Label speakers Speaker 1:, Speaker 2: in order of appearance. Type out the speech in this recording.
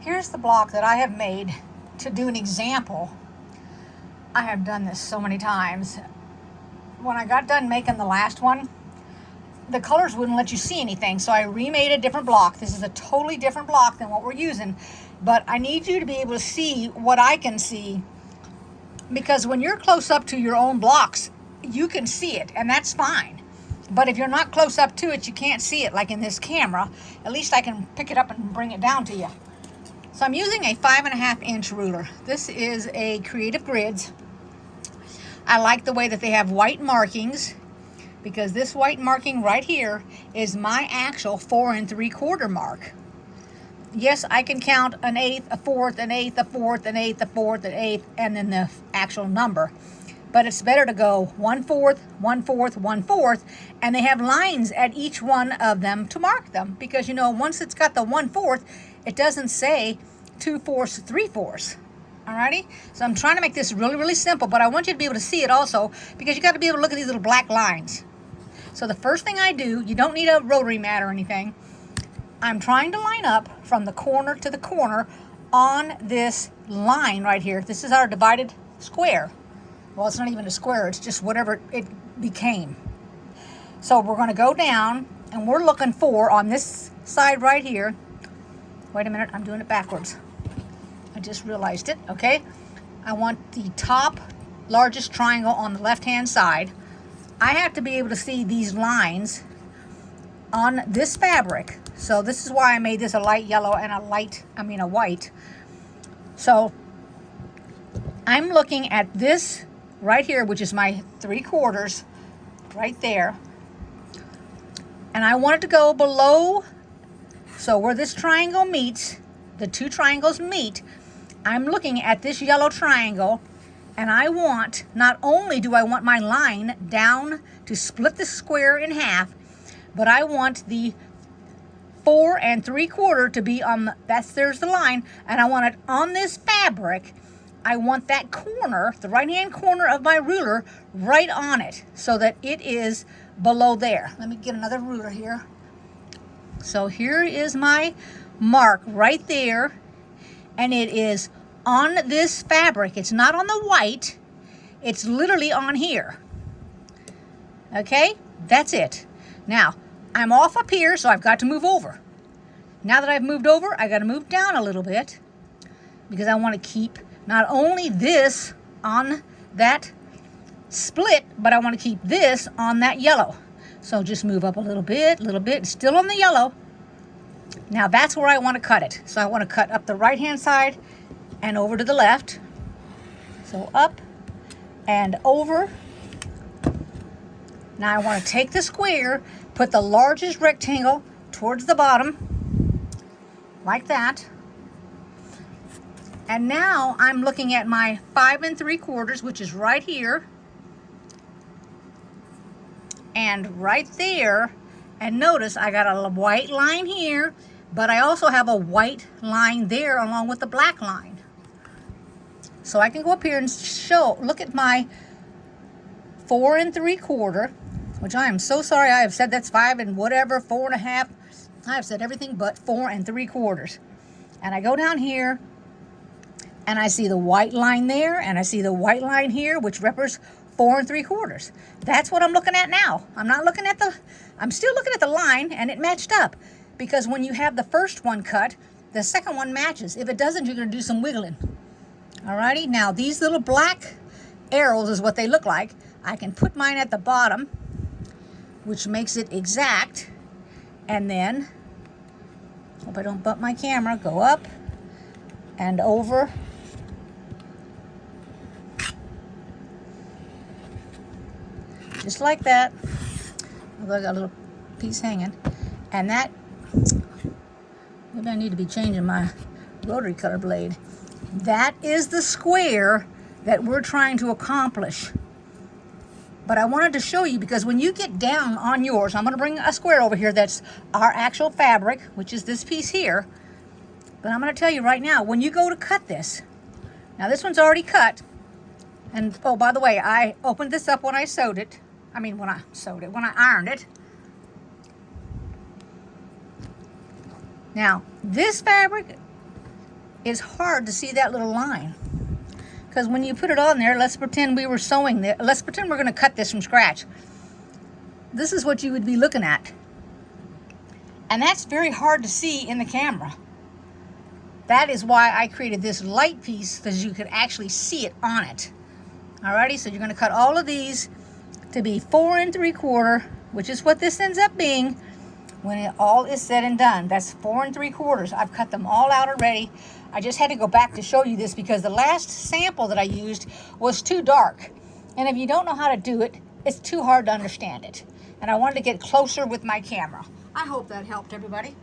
Speaker 1: Here's the block that I have made to do an example. I have done this so many times. When I got done making the last one, the colors wouldn't let you see anything, so I remade a different block. This is a totally different block than what we're using, but I need you to be able to see what I can see, because when you're close up to your own blocks, you can see it, and that's fine. But if you're not close up to it, you can't see it, like in this camera. At least I can pick it up and bring it down to you. So I'm using a 5.5-inch ruler. This is a Creative Grids. I like the way that they have white markings, because this white marking right here is my actual 4 3/4 mark. Yes, I can count an eighth, a fourth, an eighth, a fourth, an eighth, a fourth, an eighth, and then the actual number. But it's better to go 1/4, 1/4, 1/4, and they have lines at each one of them to mark them. Because, you know, once it's got the 1/4, it doesn't say 2/4, 3/4. Alrighty? So I'm trying to make this really, really simple, but I want you to be able to see it also, because you got to be able to look at these little black lines. So the first thing I do, you don't need a rotary mat or anything. I'm trying to line up from the corner to the corner on this line right here. This is our divided square. Well, it's not even a square, it's just whatever it became. So we're going to go down, and we're looking for, on this side right here, wait a minute, I'm doing it backwards. I just realized it, okay? I want the top largest triangle on the left-hand side. I have to be able to see these lines on this fabric. So this is why I made this a light yellow and a white. So I'm looking at this right here, which is my 3/4 right there. And I want it to go below, so where this triangle meets, the two triangles meet, I'm looking at this yellow triangle, and I want, not only do I want my line down to split the square in half, but I want the 4 3/4 to be on, there's the line, and I want it on this fabric. I want that corner, the right-hand corner of my ruler, right on it, so that it is below there. Let me get another ruler here. So here is my mark right there, and it is on this fabric. It's not on the white, it's literally on here. Okay, that's it. Now, I'm off up here, so I've got to move over. Now that I've moved over, I got to move down a little bit, because I want to keep not only this on that split, but I want to keep this on that yellow. So just move up a little bit, still on the yellow. Now that's where I want to cut it. So I want to cut up the right-hand side and over to the left. So up and over. Now I want to take the square, put the largest rectangle towards the bottom, like that. And now I'm looking at my 5 3/4, which is right here and right there. And notice I got a white line here, but I also have a white line there along with the black line. So I can go up here and look at my 4 3/4, which I am so sorry I have said that's 5 and whatever, 4.5. I have said everything but 4 3/4. And I go down here, and I see the white line there, and I see the white line here, which represents 4 3/4. That's what I'm looking at now. I'm still looking at the line, and it matched up. Because when you have the first one cut, the second one matches. If it doesn't, you're going to do some wiggling. Alrighty, now these little black arrows is what they look like. I can put mine at the bottom, which makes it exact. And then, hope I don't bump my camera, go up and over. Just like that. I got a little piece hanging. And that, maybe I need to be changing my rotary cutter blade. That is the square that we're trying to accomplish. But I wanted to show you, because when you get down on yours, I'm going to bring a square over here that's our actual fabric, which is this piece here. But I'm going to tell you right now, when you go to cut this, now this one's already cut. And, oh, by the way, I opened this up when I sewed it. When I ironed it. Now, this fabric it's hard to see that little line. Because when you put it on there, let's pretend we were sewing this. Let's pretend we're going to cut this from scratch. This is what you would be looking at. And that's very hard to see in the camera. That is why I created this light piece, because you could actually see it on it. Alrighty, so you're going to cut all of these to be 4 3/4, which is what this ends up being when it all is said and done. That's 4 3/4. I've cut them all out already. I just had to go back to show you this because the last sample that I used was too dark. And if you don't know how to do it, it's too hard to understand it. And I wanted to get closer with my camera. I hope that helped everybody.